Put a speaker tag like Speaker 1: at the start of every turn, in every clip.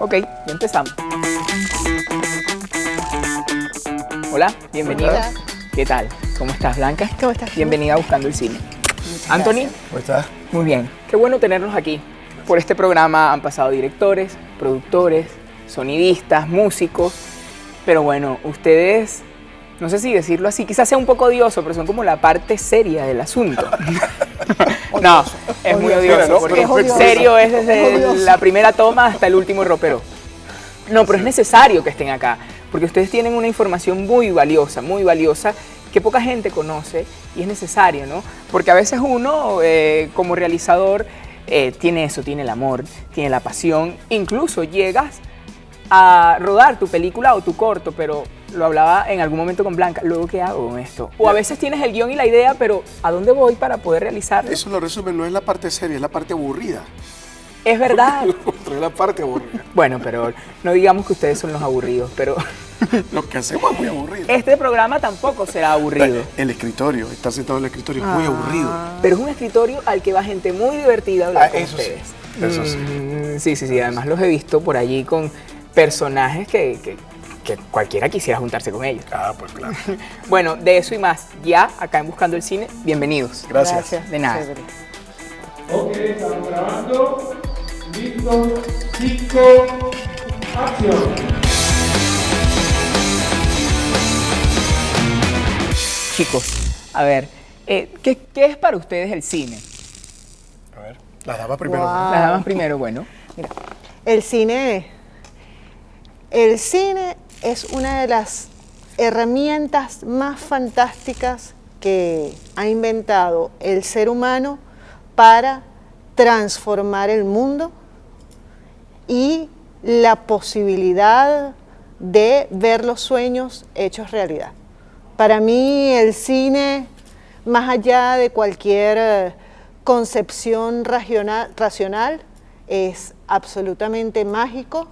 Speaker 1: Ok, ya empezamos. Hola, bienvenida.
Speaker 2: Hola.
Speaker 1: ¿Qué tal? ¿Cómo estás, Blanca?
Speaker 2: ¿Cómo estás?
Speaker 1: Bienvenida a Buscando el Cine. Anthony,
Speaker 3: ¿Cómo estás?
Speaker 1: muy bien. Qué bueno tenernos aquí. Por este programa han pasado directores, productores, sonidistas, músicos. Pero bueno, ustedes, no sé si decirlo así, quizás sea un poco odioso, pero son como la parte seria del asunto. No, es muy odioso,
Speaker 3: ¿no?
Speaker 1: porque
Speaker 3: Pero
Speaker 1: serio es desde la primera toma hasta el último ropero. No, pero es necesario que estén acá, porque ustedes tienen una información muy valiosa, que poca gente conoce y es necesario, ¿no? Porque a veces uno, como realizador, tiene eso, tiene el amor, tiene la pasión, incluso llegas a rodar tu película o tu corto, pero lo hablaba en algún momento con Blanca, ¿luego qué hago con esto? O a veces tienes el guión y la idea, pero ¿a dónde voy para poder realizarlo?
Speaker 3: Eso lo resumen, no es la parte seria, es la parte aburrida.
Speaker 1: Es verdad.
Speaker 3: Es la parte aburrida.
Speaker 1: Bueno, pero no digamos que ustedes son los aburridos, pero
Speaker 3: Lo que hacemos es muy aburrido.
Speaker 1: este programa tampoco será aburrido.
Speaker 3: El escritorio, estar sentado en el escritorio es muy aburrido.
Speaker 1: Pero es un escritorio al que va gente muy divertida a hablar con
Speaker 3: Eso sí,
Speaker 1: ustedes.
Speaker 3: eso sí.
Speaker 1: Sí. Además los he visto por allí con personajes que cualquiera quisiera juntarse con ellos.
Speaker 3: Ah, pues claro.
Speaker 1: Bueno, de eso y más, ya acá en Buscando el Cine, bienvenidos.
Speaker 3: Gracias.
Speaker 1: De nada.
Speaker 2: Chévere.
Speaker 4: Ok, estamos grabando. Listo. 5. Acción.
Speaker 1: Chicos, a ver, ¿qué es para ustedes el cine?
Speaker 3: A ver, las damas primero.
Speaker 2: Wow.
Speaker 1: Las damas primero, bueno.
Speaker 2: Mira, el cine es una de las herramientas más fantásticas que ha inventado el ser humano para transformar el mundo y la posibilidad de ver los sueños hechos realidad. Para mí el cine, más allá de cualquier concepción racional, es absolutamente mágico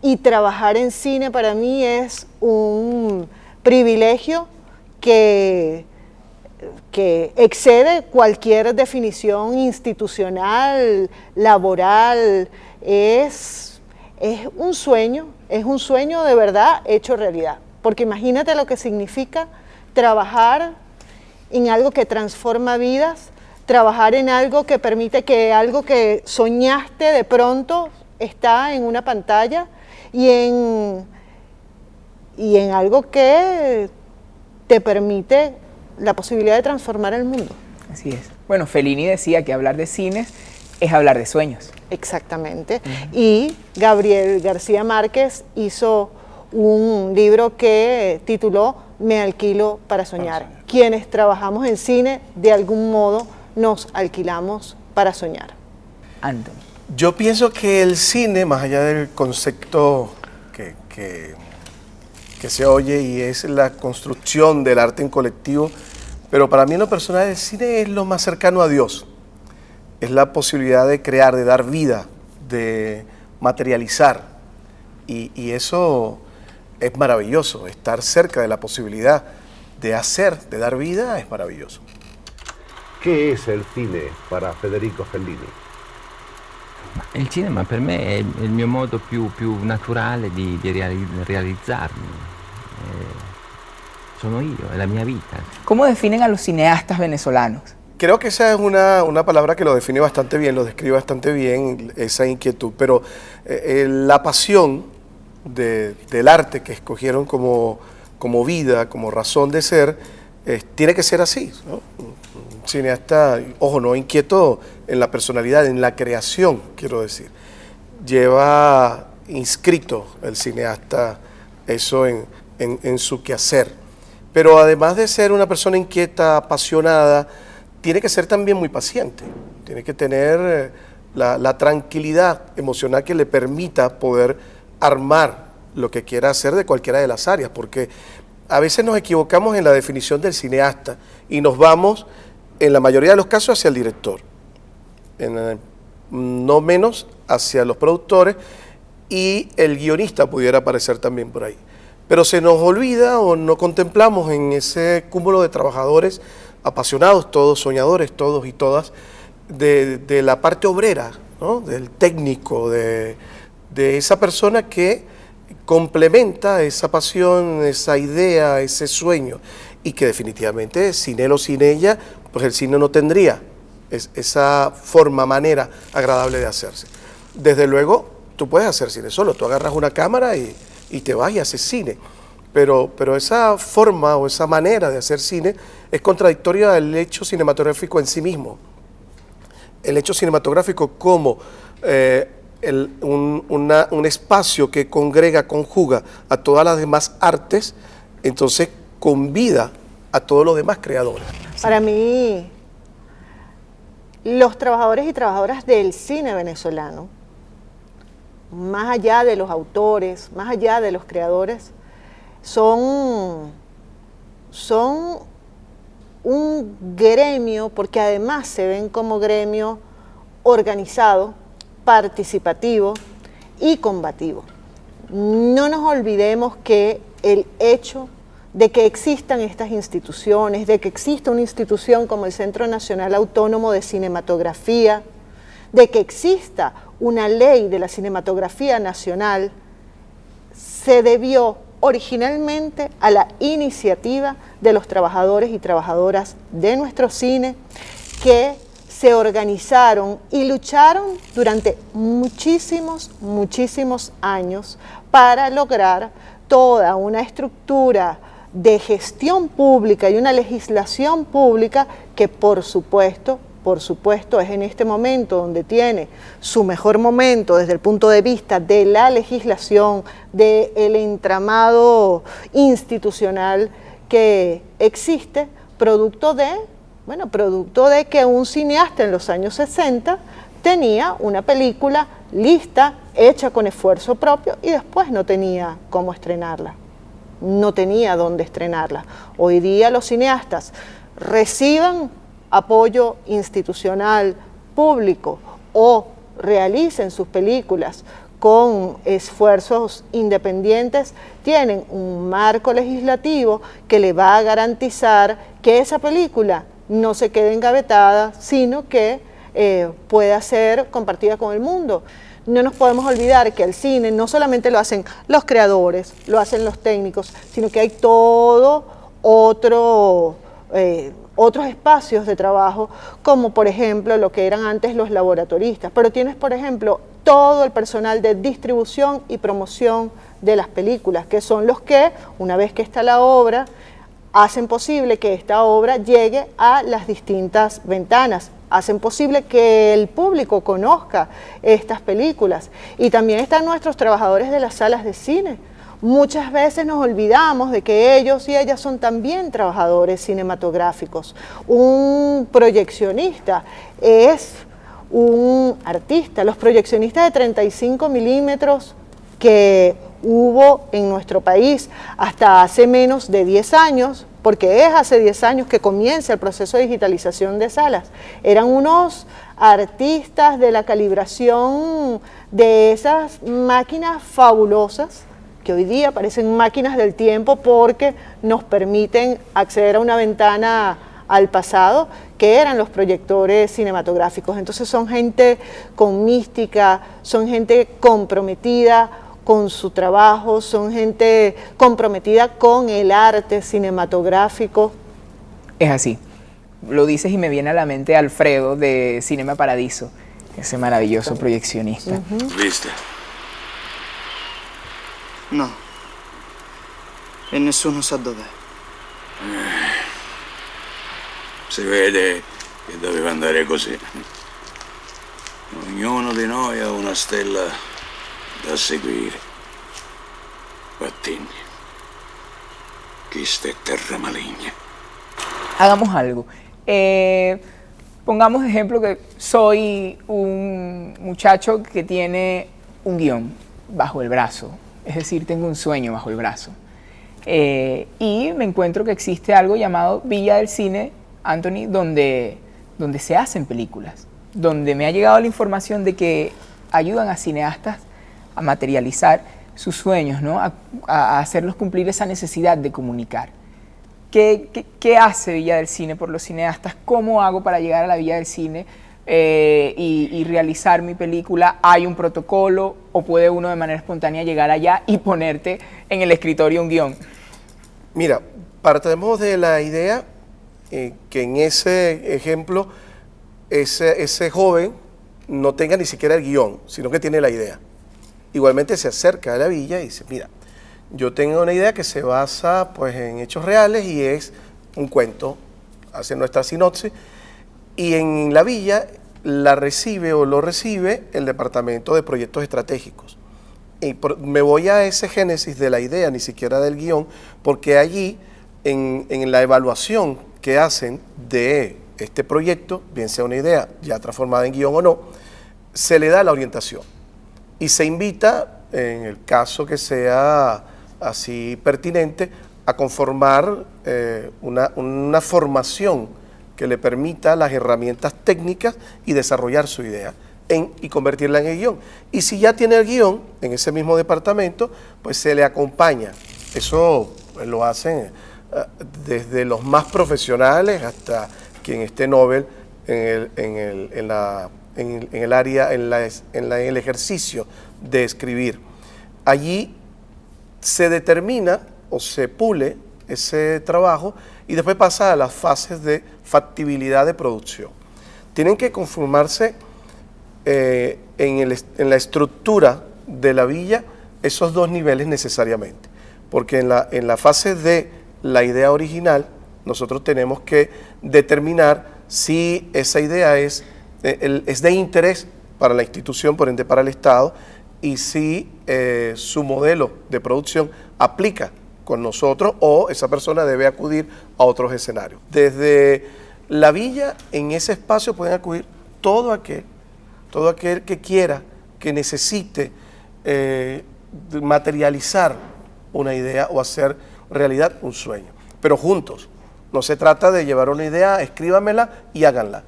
Speaker 2: y trabajar en cine para mí es un privilegio que excede cualquier definición institucional, laboral. Es un sueño de verdad hecho realidad. Porque imagínate lo que significa trabajar en algo que transforma vidas, trabajar en algo que permite que algo que soñaste de pronto está en una pantalla y en algo que te permite la posibilidad de transformar el mundo.
Speaker 1: Así es. Bueno, Fellini decía que hablar de cines es hablar de sueños.
Speaker 2: Exactamente. Y Gabriel García Márquez hizo un libro que tituló Me alquilo para soñar. Quienes trabajamos en cine, de algún modo, nos alquilamos para soñar.
Speaker 1: Anthony.
Speaker 3: Yo pienso que el cine, más allá del concepto que se oye y es la construcción del arte en colectivo, pero para mí en lo personal el cine es lo más cercano a Dios. Es la posibilidad de crear, de dar vida, de materializar. Y eso es maravilloso. Estar cerca de la posibilidad de hacer, de dar vida, es maravilloso.
Speaker 5: Che è il cine per Federico Fellini?
Speaker 6: Il cinema per me è il mio modo più naturale di realizzarmi. Sono io, è la mia vita.
Speaker 1: ¿Cómo definen a los cineastas venezolanos?
Speaker 3: Creo que esa es una palabra que lo define bastante bien, lo describe bastante bien, esa inquietud, pero la pasión del arte que escogieron como vida, como razón de ser, tiene que ser así, ¿no? Un cineasta, ojo, no inquieto en la personalidad, en la creación, quiero decir. Lleva inscrito el cineasta eso en su quehacer. Pero además de ser una persona inquieta, apasionada, tiene que ser también muy paciente. Tiene que tener la tranquilidad emocional que le permita poder armar lo que quiera hacer de cualquiera de las áreas, porque a veces nos equivocamos en la definición del cineasta y nos vamos, en la mayoría de los casos, hacia el director, no menos hacia los productores, y el guionista pudiera aparecer también por ahí. Pero se nos olvida o no contemplamos en ese cúmulo de trabajadores apasionados, todos soñadores, todos y todas, de la parte obrera, ¿no? Del técnico, de de esa persona que complementa esa pasión, esa idea, ese sueño, y que definitivamente sin él o sin ella, pues el cine no tendría esa forma, manera agradable de hacerse. Desde luego, tú puedes hacer cine solo, tú agarras una cámara y te vas y haces cine, pero esa forma o esa manera de hacer cine es contradictoria al hecho cinematográfico en sí mismo. El hecho cinematográfico como un espacio que congrega, conjuga a todas las demás artes, entonces convida a todos los demás creadores.
Speaker 2: Para mí, los trabajadores y trabajadoras del cine venezolano, más allá de los autores, más allá de los creadores, son un gremio, porque además se ven como gremio organizado, participativo y combativo. No nos olvidemos que el hecho de que existan estas instituciones, de que exista una institución como el Centro Nacional Autónomo de Cinematografía, de que exista una ley de la cinematografía nacional, se debió originalmente a la iniciativa de los trabajadores y trabajadoras de nuestro cine que se organizaron y lucharon durante muchísimos años para lograr toda una estructura de gestión pública y una legislación pública que por supuesto es en este momento donde tiene su mejor momento desde el punto de vista de la legislación, del entramado institucional que existe, producto de que un cineasta en los años 60 tenía una película lista, hecha con esfuerzo propio y después no tenía cómo estrenarla, no tenía dónde estrenarla. Hoy día los cineastas reciban apoyo institucional público o realicen sus películas con esfuerzos independientes, tienen un marco legislativo que le va a garantizar que esa película no se quede engavetada, sino que pueda ser compartida con el mundo. No nos podemos olvidar que el cine no solamente lo hacen los creadores, lo hacen los técnicos, sino que hay todo otros espacios de trabajo, como por ejemplo lo que eran antes los laboratoristas, pero tienes por ejemplo todo el personal de distribución y promoción de las películas, que son los que, una vez que está la obra, hacen posible que esta obra llegue a las distintas ventanas, hacen posible que el público conozca estas películas. Y también están nuestros trabajadores de las salas de cine. Muchas veces nos olvidamos de que ellos y ellas son también trabajadores cinematográficos. Un proyeccionista es un artista. Los proyeccionistas de 35 milímetros que hubo en nuestro país hasta hace menos de 10 años, porque es hace 10 años que comienza el proceso de digitalización de salas, eran unos artistas de la calibración de esas máquinas fabulosas que hoy día parecen máquinas del tiempo porque nos permiten acceder a una ventana al pasado, que eran los proyectores cinematográficos. Entonces son gente con mística, son gente comprometida con su trabajo, son gente comprometida con el arte cinematográfico.
Speaker 1: Es así. Lo dices y me viene a la mente Alfredo de Cinema Paradiso, ese maravilloso proyeccionista.
Speaker 7: ¿Viste? No. E nessuno sa dov'è.
Speaker 8: Si vede che doveva andare così. Ognuno di noi ha una stella da seguire. Pattigni. Questa è terra maligna.
Speaker 1: Hagamos algo. Pongamos de ejemplo que soy un muchacho que tiene un guión bajo el brazo. Es decir, tengo un sueño bajo el brazo. Y me encuentro que existe algo llamado Villa del Cine, Anthony, donde se hacen películas, donde me ha llegado la información de que ayudan a cineastas a materializar sus sueños, ¿no? a hacerlos cumplir esa necesidad de comunicar. ¿Qué hace Villa del Cine por los cineastas? ¿Cómo hago para llegar a la Villa del Cine y realizar mi película, ¿hay un protocolo o puede uno de manera espontánea llegar allá y ponerte en el escritorio un guión?
Speaker 3: Mira, partemos de la idea que en ese ejemplo ese joven no tenga ni siquiera el guión, sino que tiene la idea. Igualmente se acerca a la villa y dice, mira, yo tengo una idea que se basa pues, en hechos reales y es un cuento, hace nuestra sinopsis, y en la villa la recibe o lo recibe el Departamento de Proyectos Estratégicos. Y me voy a ese génesis de la idea, ni siquiera del guión, porque allí en la evaluación que hacen de este proyecto, bien sea una idea ya transformada en guión o no, se le da la orientación y se invita, en el caso que sea así pertinente, a conformar una formación que le permita las herramientas técnicas y desarrollar su idea y convertirla en el guión. Y si ya tiene el guión en ese mismo departamento, pues se le acompaña. Eso pues, lo hacen desde los más profesionales hasta quien esté Nobel en el ejercicio de escribir. Allí se determina o se pule ese trabajo y después pasa a las fases de factibilidad de producción. Tienen que conformarse en la estructura de la villa esos dos niveles necesariamente, porque en la fase de la idea original nosotros tenemos que determinar si esa idea es de interés para la institución, por ende para el Estado, y si su modelo de producción aplica con nosotros o esa persona debe acudir a otros escenarios. Desde la villa, en ese espacio pueden acudir todo aquel que quiera, que necesite materializar una idea o hacer realidad un sueño, pero juntos. No se trata de llevar una idea, escríbamela y háganla.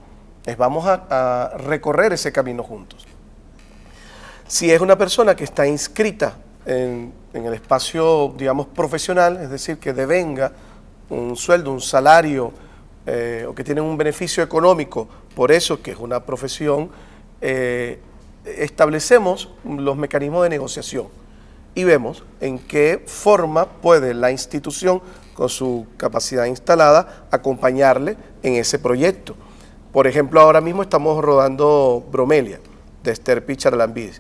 Speaker 3: Vamos a recorrer ese camino juntos. Si es una persona que está inscrita en el espacio, digamos, profesional, es decir, que devenga un sueldo, un salario, o que tienen un beneficio económico, por eso que es una profesión, establecemos los mecanismos de negociación y vemos en qué forma puede la institución, con su capacidad instalada, acompañarle en ese proyecto. Por ejemplo, ahora mismo estamos rodando Bromelia, de Esther Picharlambides.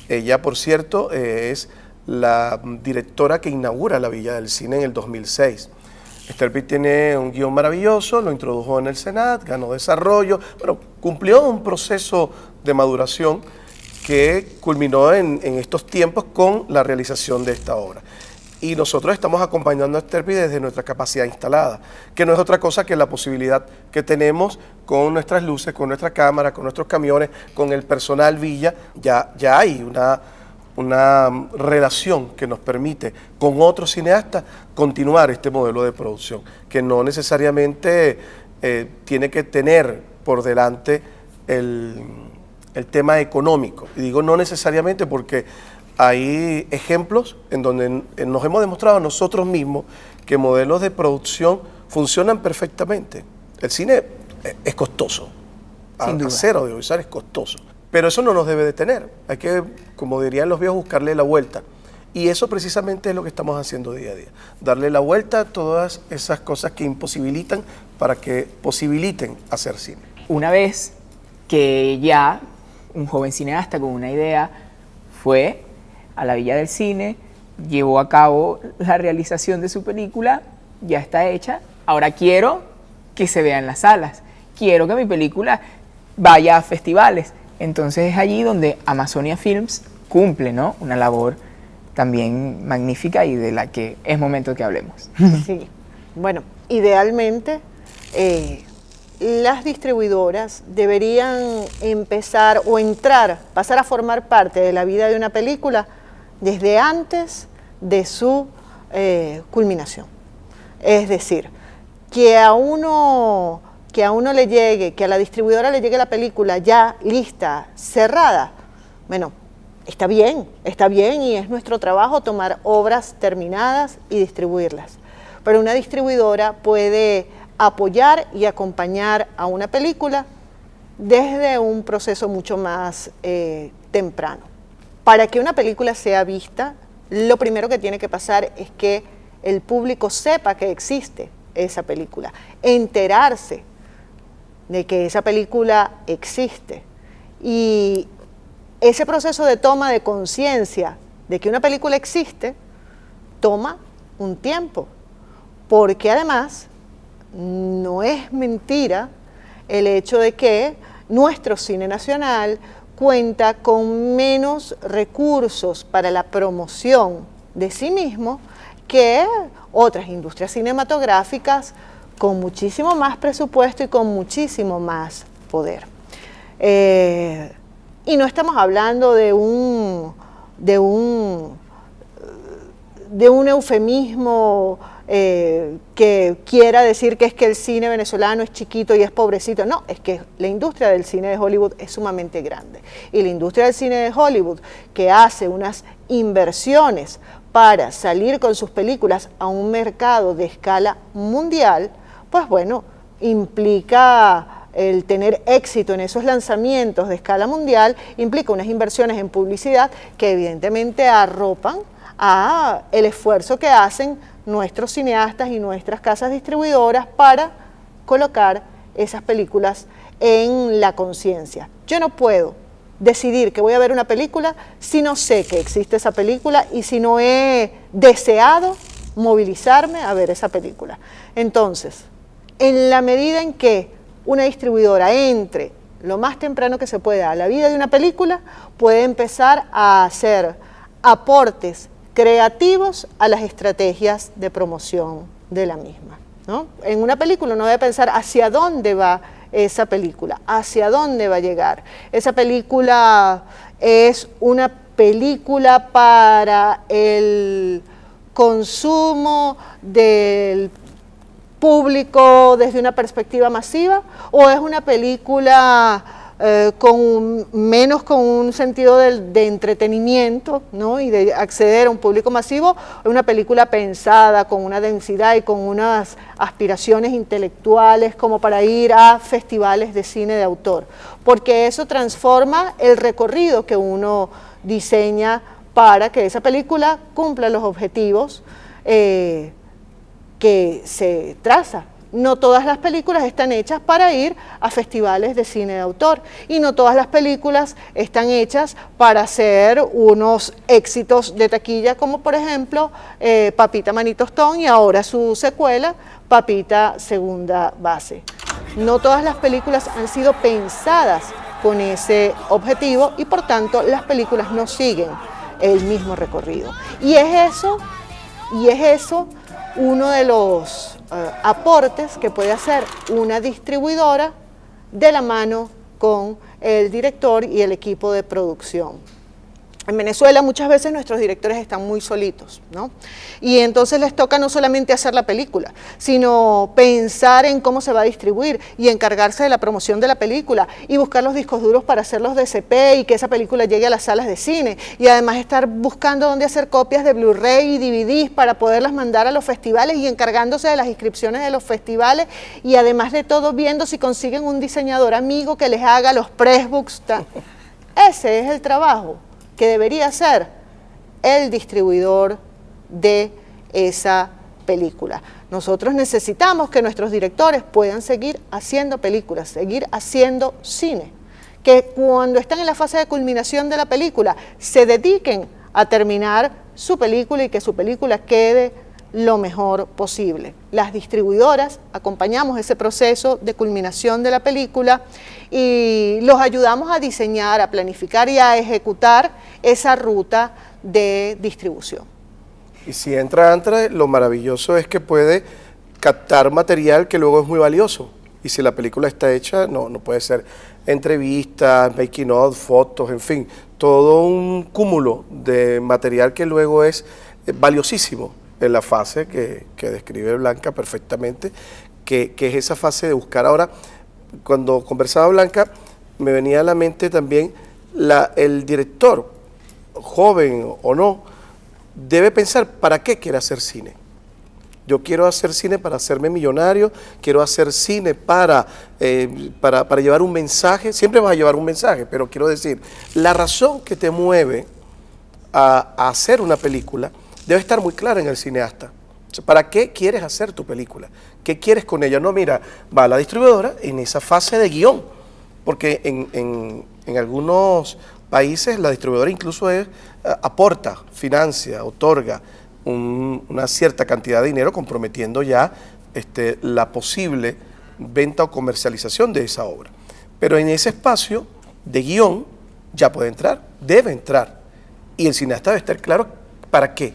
Speaker 3: Ella, por cierto, es la directora que inaugura la Villa del Cine en el 2006. Esther Pitt tiene un guión maravilloso, lo introdujo en el Senat, ganó desarrollo, bueno, cumplió un proceso de maduración que culminó en estos tiempos con la realización de esta obra. Y nosotros estamos acompañando a Esther Pitt desde nuestra capacidad instalada, que no es otra cosa que la posibilidad que tenemos con nuestras luces, con nuestra cámara, con nuestros camiones, con el personal Villa. Ya hay una relación que nos permite con otros cineastas continuar este modelo de producción, que no necesariamente tiene que tener por delante el tema económico. Y digo no necesariamente porque hay ejemplos en donde nos hemos demostrado nosotros mismos que modelos de producción funcionan perfectamente. El cine es costoso, hacer audiovisual es costoso. Pero eso no nos debe detener, hay que, como dirían los viejos, buscarle la vuelta. Y eso precisamente es lo que estamos haciendo día a día, darle la vuelta a todas esas cosas que imposibilitan para que posibiliten hacer cine.
Speaker 1: Una vez que ya un joven cineasta con una idea fue a la Villa del Cine, llevó a cabo la realización de su película, ya está hecha, ahora quiero que se vea en las salas, quiero que mi película vaya a festivales. Entonces es allí donde Amazonia Films cumple, ¿no?, una labor también magnífica y de la que es momento que hablemos.
Speaker 2: Sí, bueno, idealmente las distribuidoras deberían empezar o pasar a formar parte de la vida de una película desde antes de su culminación. Es decir, que a uno le llegue, que a la distribuidora le llegue la película ya lista, cerrada, bueno, está bien y es nuestro trabajo tomar obras terminadas y distribuirlas. Pero una distribuidora puede apoyar y acompañar a una película desde un proceso mucho más temprano. Para que una película sea vista, lo primero que tiene que pasar es que el público sepa que existe esa película, enterarse de que esa película existe. Y ese proceso de toma de conciencia de que una película existe toma un tiempo, porque además no es mentira el hecho de que nuestro cine nacional cuenta con menos recursos para la promoción de sí mismo que otras industrias cinematográficas con muchísimo más presupuesto y con muchísimo más poder. Y no estamos hablando de un eufemismo que quiera decir que es que el cine venezolano es chiquito y es pobrecito. No, es que la industria del cine de Hollywood es sumamente grande. Y la industria del cine de Hollywood, que hace unas inversiones para salir con sus películas a un mercado de escala mundial, pues bueno, implica el tener éxito en esos lanzamientos de escala mundial, implica unas inversiones en publicidad que evidentemente arropan a el esfuerzo que hacen nuestros cineastas y nuestras casas distribuidoras para colocar esas películas en la conciencia. Yo no puedo decidir que voy a ver una película si no sé que existe esa película y si no he deseado movilizarme a ver esa película. Entonces, en la medida en que una distribuidora entre lo más temprano que se pueda a la vida de una película, puede empezar a hacer aportes creativos a las estrategias de promoción de la misma, ¿no? En una película uno debe pensar hacia dónde va esa película, hacia dónde va a llegar. Esa película es una película para el consumo del público desde una perspectiva masiva, o es una película con un sentido de entretenimiento, ¿no? Y de acceder a un público masivo, una película pensada con una densidad y con unas aspiraciones intelectuales como para ir a festivales de cine de autor, porque eso transforma el recorrido que uno diseña para que esa película cumpla los objetivos que se traza. No todas las películas están hechas para ir a festivales de cine de autor y no todas las películas están hechas para hacer unos éxitos de taquilla como por ejemplo Papita Manito Stone y ahora su secuela Papita Segunda Base. No todas las películas han sido pensadas con ese objetivo y por tanto las películas no siguen el mismo recorrido. Y es eso uno de los aportes que puede hacer una distribuidora de la mano con el director y el equipo de producción. En Venezuela muchas veces nuestros directores están muy solitos, ¿no? Y entonces les toca no solamente hacer la película, sino pensar en cómo se va a distribuir y encargarse de la promoción de la película y buscar los discos duros para hacer los DCP y que esa película llegue a las salas de cine y además estar buscando dónde hacer copias de Blu-ray y DVDs para poderlas mandar a los festivales y encargándose de las inscripciones de los festivales y además de todo viendo si consiguen un diseñador amigo que les haga los pressbooks. Ese es el trabajo que debería ser el distribuidor de esa película. Nosotros necesitamos que nuestros directores puedan seguir haciendo películas, seguir haciendo cine, que cuando están en la fase de culminación de la película se dediquen a terminar su película y que su película quede lo mejor posible. Las distribuidoras acompañamos ese proceso de culminación de la película y los ayudamos a diseñar, a planificar y a ejecutar esa ruta de distribución.
Speaker 3: Y si entra ANTRA, lo maravilloso es que puede captar material que luego es muy valioso. Y si la película está hecha, no puede ser entrevistas, making of, fotos, en fin, todo un cúmulo de material que luego es valiosísimo en la fase que describe Blanca perfectamente, que es esa fase de buscar. Ahora, cuando conversaba Blanca, me venía a la mente también el director, joven o no, debe pensar para qué quiere hacer cine. Yo quiero hacer cine para hacerme millonario, quiero hacer cine para llevar un mensaje. Siempre vas a llevar un mensaje, pero quiero decir, la razón que te mueve a hacer una película debe estar muy clara en el cineasta. O sea, ¿para qué quieres hacer tu película? ¿Qué quieres con ella? No, mira, va a la distribuidora en esa fase de guión, porque en algunos países la distribuidora incluso aporta, financia, otorga una cierta cantidad de dinero comprometiendo ya la posible venta o comercialización de esa obra. Pero en ese espacio de guión ya puede entrar, debe entrar. Y el cineasta debe estar claro para qué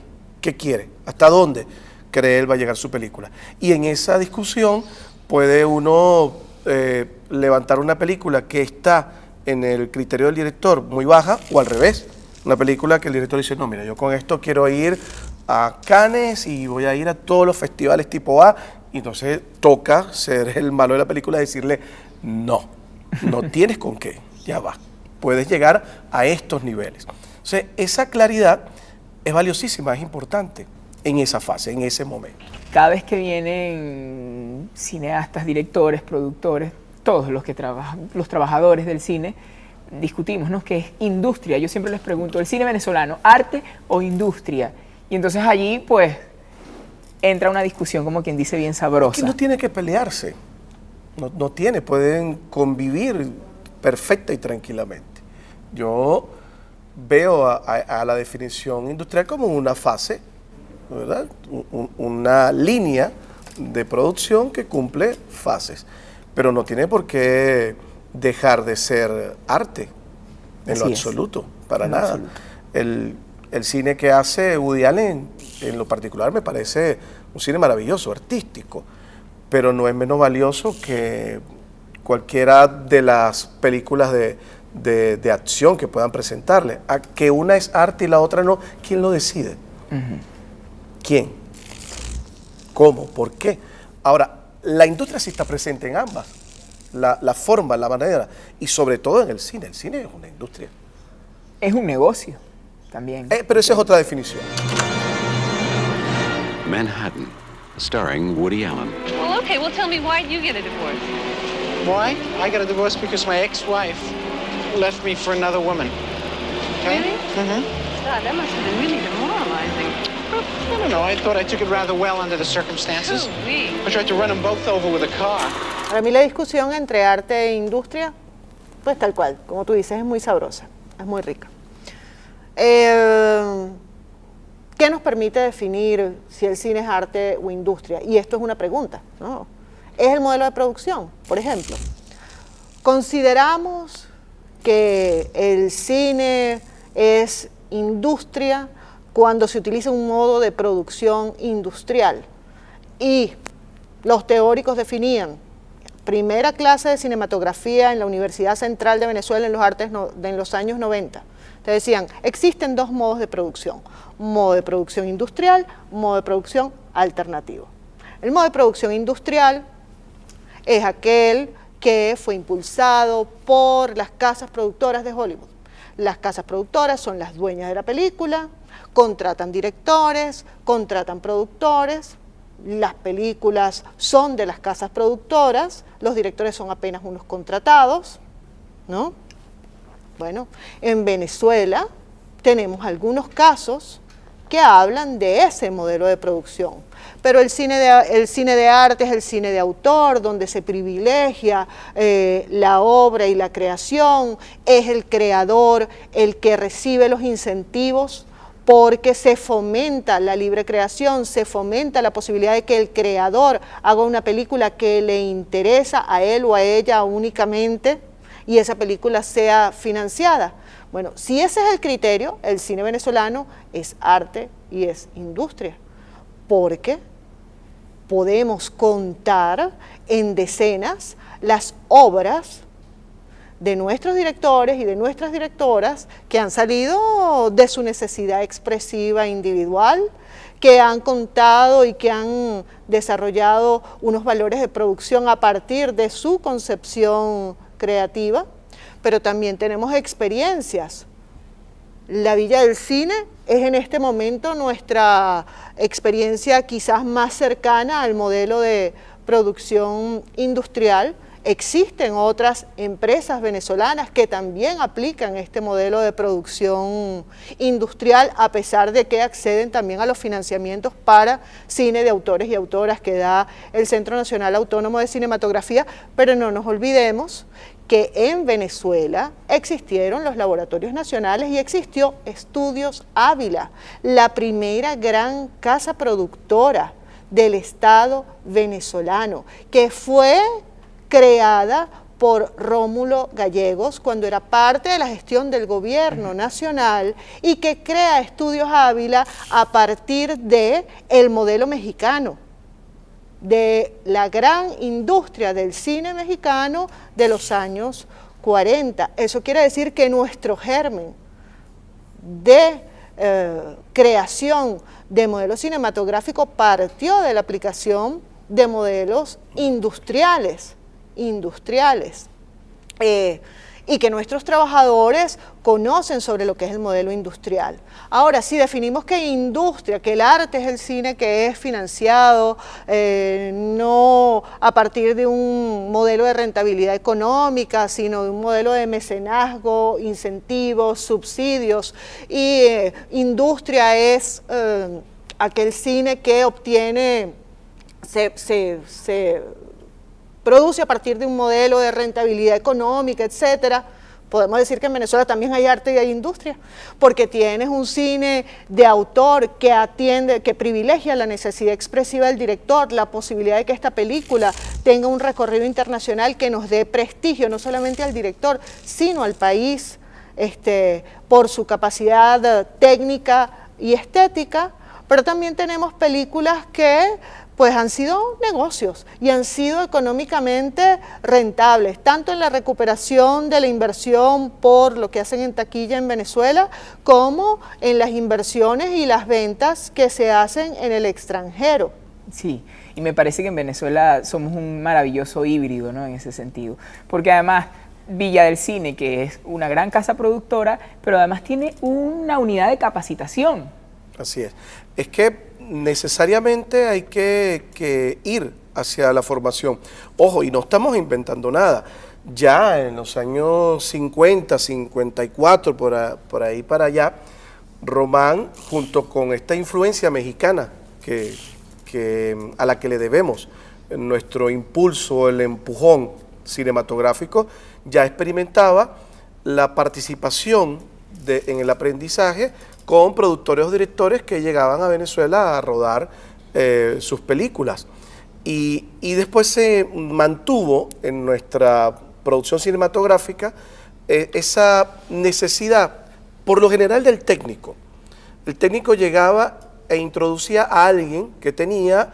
Speaker 3: quiere, hasta dónde cree él va a llegar su película. Y en esa discusión puede uno levantar una película que está en el criterio del director muy baja, o al revés, una película que el director dice, no, mira, yo con esto quiero ir a Cannes y voy a ir a todos los festivales tipo A, y entonces toca ser el malo de la película y decirle, no tienes con qué, ya va, puedes llegar a estos niveles. Entonces, esa claridad es valiosísima, es importante en esa fase, en ese momento.
Speaker 1: Cada vez que vienen cineastas, directores, productores, todos los que trabajan, los trabajadores del cine, discutimos, ¿no?, qué es industria. Yo siempre les pregunto, ¿el cine venezolano, arte o industria? Y entonces allí, pues, entra una discusión, como quien dice, bien sabrosa.
Speaker 3: Es que no tiene que pelearse, no tiene, pueden convivir perfecta y tranquilamente. Yo veo a la definición industrial como una fase, ¿verdad? Una línea de producción que cumple fases, pero no tiene por qué dejar de ser arte en lo absoluto, para nada. El cine que hace Woody Allen, en lo particular, me parece un cine maravilloso, artístico, pero no es menos valioso que cualquiera de las películas de acción que puedan presentarle. A que una es arte y la otra no, ¿quién lo decide? ¿Quién? ¿Cómo? ¿Por qué? Ahora, la industria sí está presente en ambas, la forma, la manera, y sobre todo en el cine. El cine es una industria.
Speaker 1: Es un negocio también.
Speaker 3: Pero esa es otra definición.
Speaker 8: Manhattan, starring Woody Allen.
Speaker 9: Well, okay, well, tell me, why did you get a divorce?
Speaker 7: Why? I got a divorce because my ex-wife left me for another woman. Okay?
Speaker 9: Really?
Speaker 7: Mm-hmm.
Speaker 9: God, that must have been really demoralizing.
Speaker 7: I don't know. I thought I took it rather well under the circumstances.
Speaker 9: Ooh-wee.
Speaker 7: I tried to run them both over with a car.
Speaker 2: Para mí la discusión entre arte e industria, pues tal cual, como tú dices, es muy sabrosa, es muy rica. ¿Qué nos permite definir si el cine es arte o industria? Y esto es una pregunta, ¿no? Es el modelo de producción, por ejemplo. Consideramos que el cine es industria cuando se utiliza un modo de producción industrial. Y los teóricos definían primera clase de cinematografía en la Universidad Central de Venezuela en los años 90. Te decían, existen dos modos de producción, modo de producción industrial, modo de producción alternativo. El modo de producción industrial es aquel que fue impulsado por las casas productoras de Hollywood. Las casas productoras son las dueñas de la película, contratan directores, contratan productores, las películas son de las casas productoras, los directores son apenas unos contratados, ¿no? Bueno, en Venezuela tenemos algunos casos que hablan de ese modelo de producción, pero el cine de arte es el cine de autor, donde se privilegia la obra y la creación, es el creador el que recibe los incentivos, porque se fomenta la libre creación, se fomenta la posibilidad de que el creador haga una película que le interesa a él o a ella únicamente y esa película sea financiada. Bueno, si ese es el criterio, el cine venezolano es arte y es industria, porque podemos contar en decenas las obras de nuestros directores y de nuestras directoras que han salido de su necesidad expresiva individual, que han contado y que han desarrollado unos valores de producción a partir de su concepción creativa, pero también tenemos experiencias. La Villa del Cine es en este momento nuestra experiencia quizás más cercana al modelo de producción industrial. Existen otras empresas venezolanas que también aplican este modelo de producción industrial, a pesar de que acceden también a los financiamientos para cine de autores y autoras que da el Centro Nacional Autónomo de Cinematografía, pero no nos olvidemos que en Venezuela existieron los laboratorios nacionales y existió Estudios Ávila, la primera gran casa productora del Estado venezolano, que fue creada por Rómulo Gallegos cuando era parte de la gestión del gobierno nacional y que crea Estudios Ávila a partir de el modelo mexicano, de la gran industria del cine mexicano de los años 40. Eso quiere decir que nuestro germen de creación de modelo cinematográfico partió de la aplicación de modelos industriales, y que nuestros trabajadores conocen sobre lo que es el modelo industrial. Ahora, si definimos que industria, que el arte es el cine que es financiado, no a partir de un modelo de rentabilidad económica, sino de un modelo de mecenazgo, incentivos, subsidios, y industria es aquel cine que obtiene, se produce a partir de un modelo de rentabilidad económica, etcétera. Podemos decir que en Venezuela también hay arte y hay industria, porque tienes un cine de autor que atiende, que privilegia la necesidad expresiva del director, la posibilidad de que esta película tenga un recorrido internacional que nos dé prestigio, no solamente al director, sino al país, por su capacidad técnica y estética. Pero también tenemos películas que pues han sido negocios y han sido económicamente rentables, tanto en la recuperación de la inversión por lo que hacen en taquilla en Venezuela, como en las inversiones y las ventas que se hacen en el extranjero.
Speaker 1: Sí, y me parece que en Venezuela somos un maravilloso híbrido, ¿no?, en ese sentido, porque además Villa del Cine, que es una gran casa productora, pero además tiene una unidad de capacitación.
Speaker 3: Así es. Es que necesariamente hay que ir hacia la formación. Ojo, y no estamos inventando nada. Ya en los años 50, 54, por ahí para allá, Román, junto con esta influencia mexicana a la que le debemos nuestro impulso, el empujón cinematográfico, ya experimentaba la participación en el aprendizaje con productores o directores que llegaban a Venezuela a rodar sus películas. Y después se mantuvo en nuestra producción cinematográfica esa necesidad, por lo general del técnico. El técnico llegaba e introducía a alguien que tenía,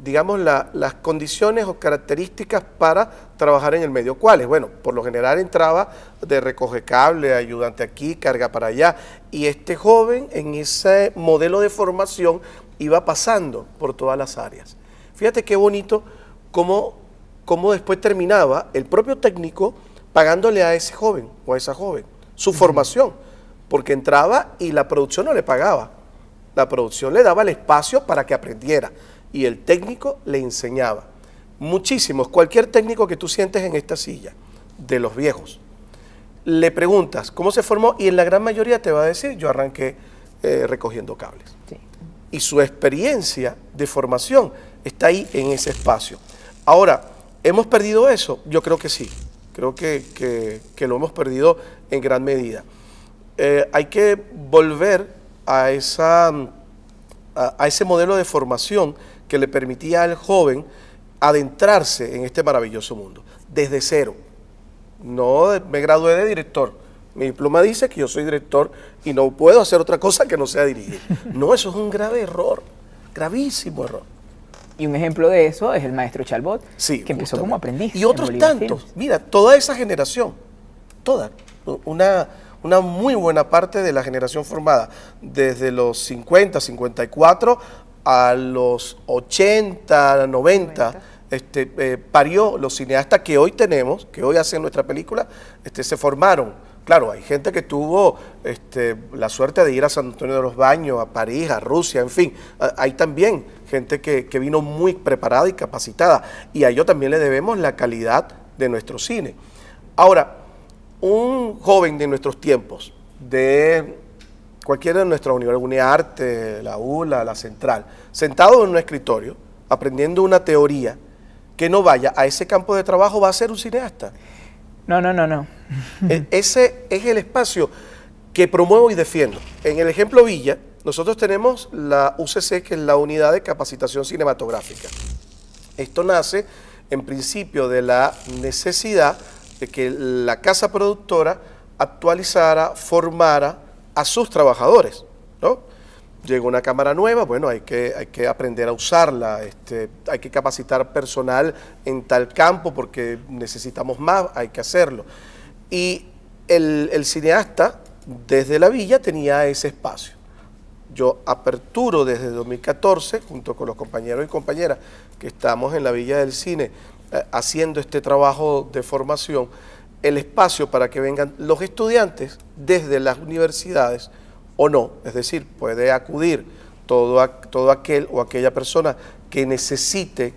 Speaker 3: digamos, las condiciones o características para trabajar en el medio. ¿Cuáles? Bueno, por lo general entraba de recoge cable, ayudante aquí, carga para allá, y este joven en ese modelo de formación iba pasando por todas las áreas. Fíjate qué bonito cómo después terminaba el propio técnico pagándole a ese joven o a esa joven su formación, porque entraba y la producción no le pagaba. La producción le daba el espacio para que aprendiera y el técnico le enseñaba. Muchísimos, cualquier técnico que tú sientes en esta silla, de los viejos, le preguntas cómo se formó y en la gran mayoría te va a decir, yo arranqué recogiendo cables. Sí. Y su experiencia de formación está ahí en ese espacio. Ahora, ¿hemos perdido eso? Yo creo que sí, creo que lo hemos perdido en gran medida. Hay que volver a ese modelo de formación que le permitía al joven adentrarse en este maravilloso mundo, desde cero. No me gradué de director, mi diploma dice que yo soy director y no puedo hacer otra cosa que no sea dirigir. No, eso es un grave error, gravísimo error.
Speaker 1: Y un ejemplo de eso es el maestro Chalbot,
Speaker 3: sí,
Speaker 1: que empezó como aprendiz.
Speaker 3: Y otros tantos, mira, toda esa generación, toda, una muy buena parte de la generación formada desde los 50, 54 a los 80, 90, parió los cineastas que hoy tenemos, que hoy hacen nuestra película, se formaron Claro, hay gente que tuvo la suerte de ir a San Antonio de los Baños, a París, a Rusia, en fin. Hay también gente que vino muy preparada y capacitada, y a ello también le debemos la calidad de nuestro cine. Ahora, un joven de nuestros tiempos, de cualquiera de nuestras universidades, UNEARTE, la ULA, la Central, sentado en un escritorio, aprendiendo una teoría, que no vaya a ese campo de trabajo, va a ser un cineasta.
Speaker 1: No.
Speaker 3: Ese es el espacio que promuevo y defiendo. En el ejemplo Villa, nosotros tenemos la UCC, que es la Unidad de Capacitación Cinematográfica. Esto nace, en principio, de la necesidad de que la casa productora actualizara, formara a sus trabajadores, ¿no? Llega una cámara nueva, bueno, hay que aprender a usarla, hay que capacitar personal en tal campo porque necesitamos más, hay que hacerlo. Y el cineasta, desde la Villa, tenía ese espacio. Yo aperturo desde 2014, junto con los compañeros y compañeras que estamos en la Villa del Cine, haciendo este trabajo de formación, el espacio para que vengan los estudiantes desde las universidades o no, es decir, puede acudir todo aquel o aquella persona que necesite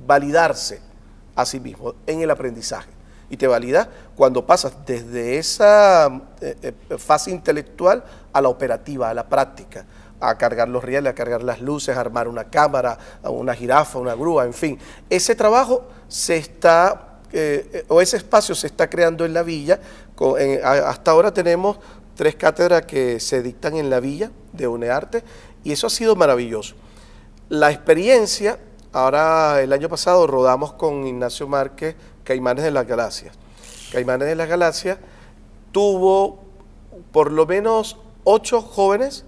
Speaker 3: validarse a sí mismo en el aprendizaje. Y te valida cuando pasas desde esa fase intelectual a la operativa, a la práctica, a cargar los rieles, a cargar las luces, a armar una cámara, una jirafa, una grúa, en fin. Ese trabajo ese espacio se está creando en la Villa. Hasta ahora tenemos 3 cátedras que se dictan en la Villa de UNEARTE, y eso ha sido maravilloso. La experiencia, ahora el año pasado rodamos con Ignacio Márquez Caimanes de las Galaxias. Caimanes de las Galaxias tuvo por lo menos 8 jóvenes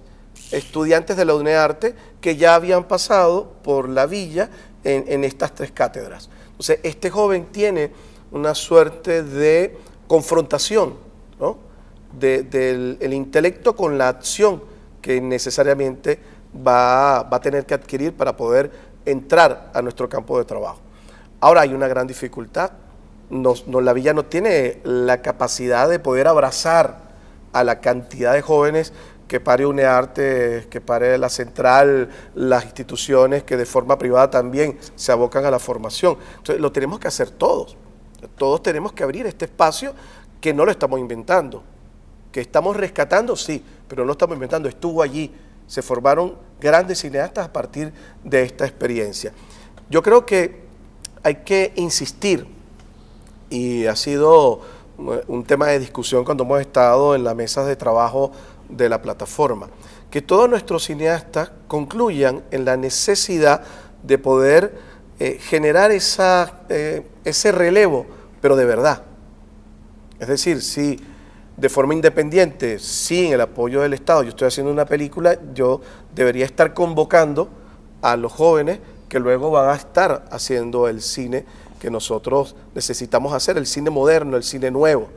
Speaker 3: estudiantes de la UNEARTE que ya habían pasado por la Villa en estas 3 cátedras. Entonces, este joven tiene una suerte de confrontación, ¿no?, del intelecto con la acción que necesariamente va a tener que adquirir para poder entrar a nuestro campo de trabajo. Ahora hay una gran dificultad. La Villa no tiene la capacidad de poder abrazar a la cantidad de jóvenes que pare UNEARTE, que pare la Central, las instituciones que de forma privada también se abocan a la formación. Entonces lo tenemos que hacer todos. Todos tenemos que abrir este espacio, que no lo estamos inventando. Que estamos rescatando, sí, pero no estamos inventando, estuvo allí, se formaron grandes cineastas a partir de esta experiencia. Yo creo que hay que insistir, y ha sido un tema de discusión cuando hemos estado en las mesas de trabajo de la plataforma, que todos nuestros cineastas concluyan en la necesidad de poder generar ese relevo, pero de verdad. Es decir, si de forma independiente, sin el apoyo del Estado, yo estoy haciendo una película, yo debería estar convocando a los jóvenes que luego van a estar haciendo el cine que nosotros necesitamos hacer, el cine moderno, el cine nuevo.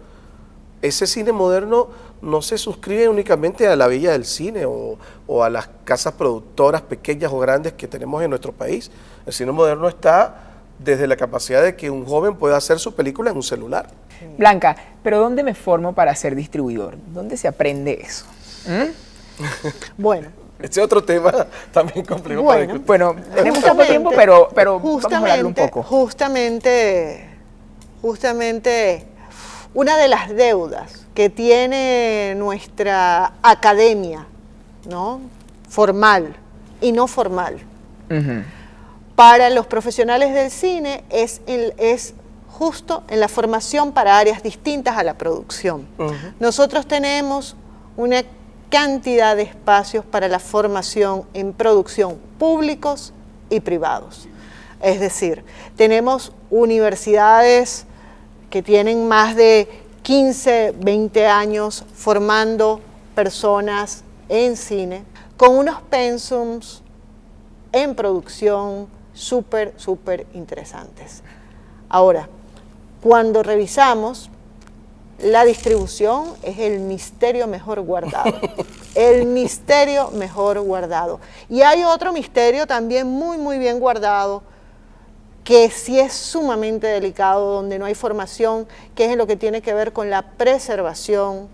Speaker 3: Ese cine moderno no se suscribe únicamente a la Villa del Cine o a las casas productoras pequeñas o grandes que tenemos en nuestro país. El cine moderno está desde la capacidad de que un joven pueda hacer su película en un celular.
Speaker 1: Blanca, ¿pero dónde me formo para ser distribuidor? ¿Dónde se aprende eso?
Speaker 2: Bueno.
Speaker 3: Este es otro tema también complejo para discutir.
Speaker 1: Bueno, tenemos poco tiempo, pero vamos a hablarlo un poco.
Speaker 2: Justamente, una de las deudas que tiene nuestra academia, ¿no?, formal y no formal, para los profesionales del cine es justo en la formación para áreas distintas a la producción. Nosotros tenemos una cantidad de espacios para la formación en producción públicos y privados. Es decir, tenemos universidades que tienen más de 15, 20 años formando personas en cine, con unos pensums en producción súper interesantes. Ahora, cuando revisamos, la distribución es el misterio mejor guardado. El misterio mejor guardado. Y hay otro misterio también muy bien guardado, que sí es sumamente delicado, donde no hay formación, que es en lo que tiene que ver con la preservación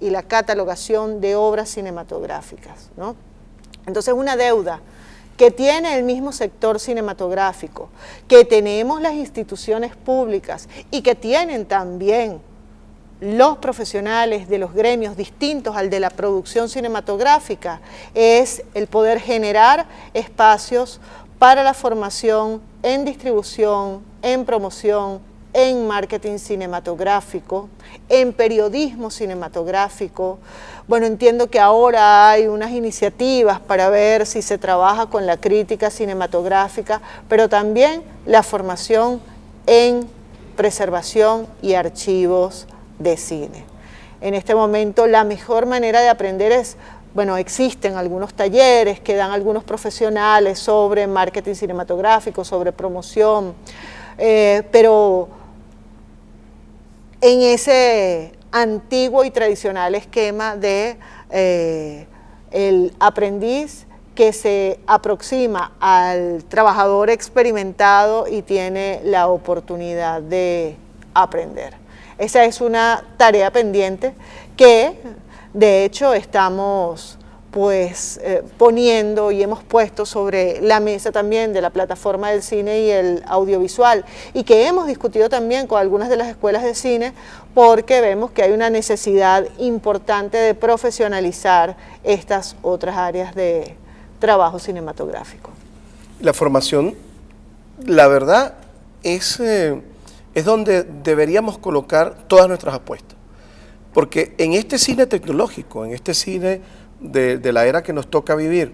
Speaker 2: y la catalogación de obras cinematográficas, ¿no? Entonces, una deuda que tiene el mismo sector cinematográfico, que tenemos las instituciones públicas y que tienen también los profesionales de los gremios distintos al de la producción cinematográfica, es el poder generar espacios para la formación en distribución, en promoción, en marketing cinematográfico, en periodismo cinematográfico. Bueno, entiendo que ahora hay unas iniciativas para ver si se trabaja con la crítica cinematográfica, pero también la formación en preservación y archivos de cine. En este momento la mejor manera de aprender es, bueno, existen algunos talleres que dan algunos profesionales sobre marketing cinematográfico, sobre promoción, pero en ese antiguo y tradicional esquema de el aprendiz que se aproxima al trabajador experimentado y tiene la oportunidad de aprender. Esa es una tarea pendiente que de hecho estamos pues poniendo y hemos puesto sobre la mesa también de la plataforma del cine y el audiovisual, y que hemos discutido también con algunas de las escuelas de cine, porque vemos que hay una necesidad importante de profesionalizar estas otras áreas de trabajo cinematográfico.
Speaker 3: La formación, la verdad, es donde deberíamos colocar todas nuestras apuestas, porque en este cine tecnológico, en este cine de la era que nos toca vivir,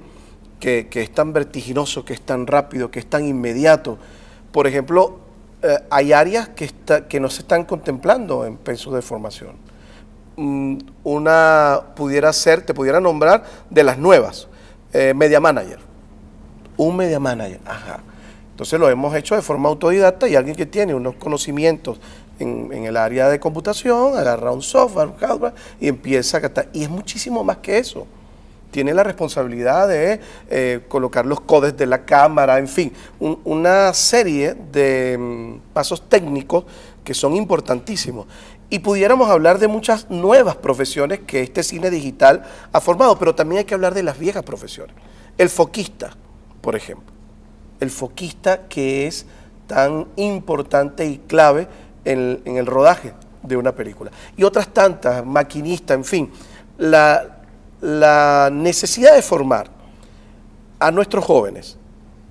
Speaker 3: que es tan vertiginoso, que es tan rápido, que es tan inmediato, por ejemplo, hay áreas que no se están contemplando en pensos de formación. Una pudiera ser, te pudiera nombrar de las nuevas, media manager, un media manager, ajá. Entonces lo hemos hecho de forma autodidacta, y alguien que tiene unos conocimientos en el área de computación, agarra un software, un hardware y empieza a gastar. Y es muchísimo más que eso. Tiene la responsabilidad de colocar los codes de la cámara, en fin, una serie de pasos técnicos que son importantísimos. Y pudiéramos hablar de muchas nuevas profesiones que este cine digital ha formado, pero también hay que hablar de las viejas profesiones. El foquista, por ejemplo. El foquista, que es tan importante y clave en el rodaje de una película. Y otras tantas, maquinista, en fin. La necesidad de formar a nuestros jóvenes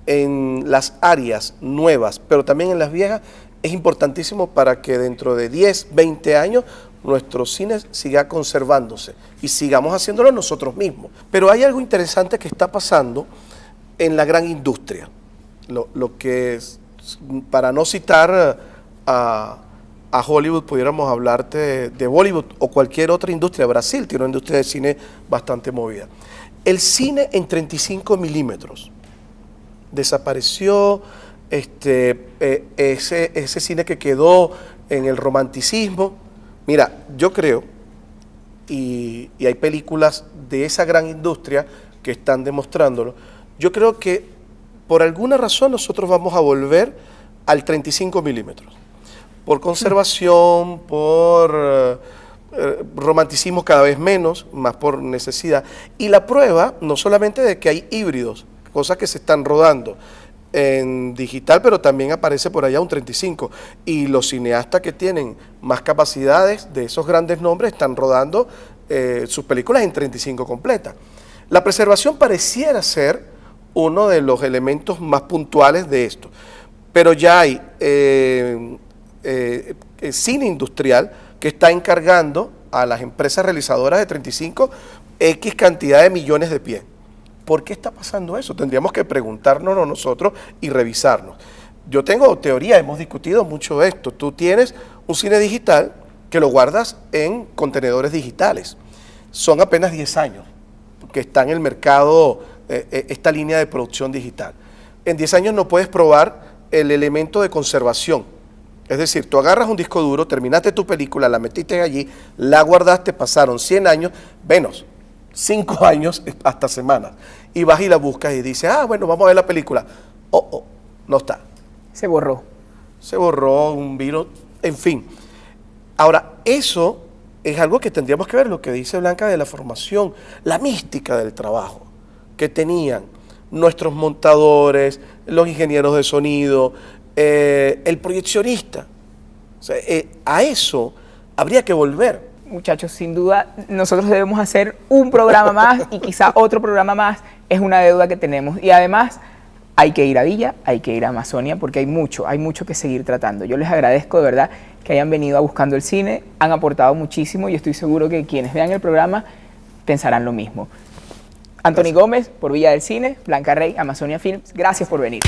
Speaker 3: en las áreas nuevas, pero también en las viejas, es importantísimo para que dentro de 10, 20 años nuestro cine siga conservándose y sigamos haciéndolo nosotros mismos. Pero hay algo interesante que está pasando en la gran industria. Lo que es, para no citar a Hollywood, pudiéramos hablarte de Bollywood o cualquier otra industria. Brasil tiene una industria de cine bastante movida. El cine en 35 milímetros desapareció, ese cine que quedó en el romanticismo. Mira, yo creo, y hay películas de esa gran industria que están demostrándolo, yo creo que por alguna razón nosotros vamos a volver al 35 milímetros. Por conservación, por romanticismo cada vez menos, más por necesidad. Y la prueba, no solamente de que hay híbridos, cosas que se están rodando en digital, pero también aparece por allá un 35. Y los cineastas que tienen más capacidades de esos grandes nombres están rodando sus películas en 35 completas. La preservación pareciera ser uno de los elementos más puntuales de esto. Pero ya hay cine industrial que está encargando a las empresas realizadoras de 35 X cantidad de millones de pies. ¿Por qué está pasando eso? Tendríamos que preguntárnoslo nosotros y revisarnos. Yo tengo teoría, hemos discutido mucho esto. Tú tienes un cine digital que lo guardas en contenedores digitales. Son apenas 10 años que está en el mercado esta línea de producción digital. En 10 años no puedes probar el elemento de conservación. Es decir, tú agarras un disco duro, terminaste tu película, la metiste allí, la guardaste, pasaron 100 años, menos, 5 años hasta semanas. Y vas y la buscas y dices, bueno, vamos a ver la película. No está.
Speaker 1: Se borró.
Speaker 3: Se borró un virus, en fin. Ahora, eso es algo que tendríamos que ver, lo que dice Blanca de la formación, la mística del trabajo que tenían nuestros montadores, los ingenieros de sonido, el proyeccionista. O sea, a eso habría que volver.
Speaker 1: Muchachos, sin duda, nosotros debemos hacer un programa más y quizá otro programa más. Es una deuda que tenemos. Y además, hay que ir a Villa, hay que ir a Amazonia, porque hay mucho que seguir tratando. Yo les agradezco de verdad que hayan venido a Buscando el Cine, han aportado muchísimo y estoy seguro que quienes vean el programa pensarán lo mismo. Anthony Gómez, por Villa del Cine, Blanca Rey, Amazonia Films, gracias por venir.